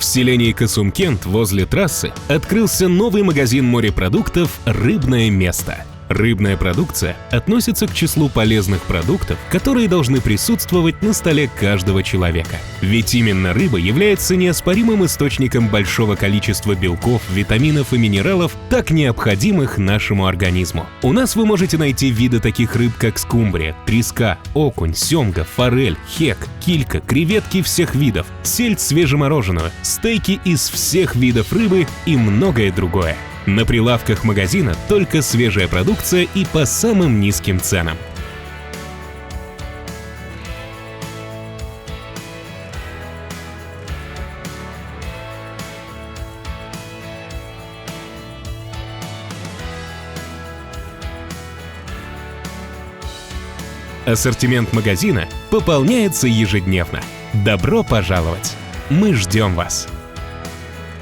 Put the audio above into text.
В селении Касумкент возле трассы открылся новый магазин морепродуктов «Рыбное место». Рыбная продукция относится к числу полезных продуктов, которые должны присутствовать на столе каждого человека. Ведь именно рыба является неоспоримым источником большого количества белков, витаминов и минералов, так необходимых нашему организму. У нас вы можете найти виды таких рыб, как скумбрия, треска, окунь, семга, форель, хек, килька, креветки всех видов, сельдь свежемороженую, стейки из всех видов рыбы и многое другое. На прилавках магазина только свежая продукция и по самым низким ценам. Ассортимент магазина пополняется ежедневно. Добро пожаловать! Мы ждем вас!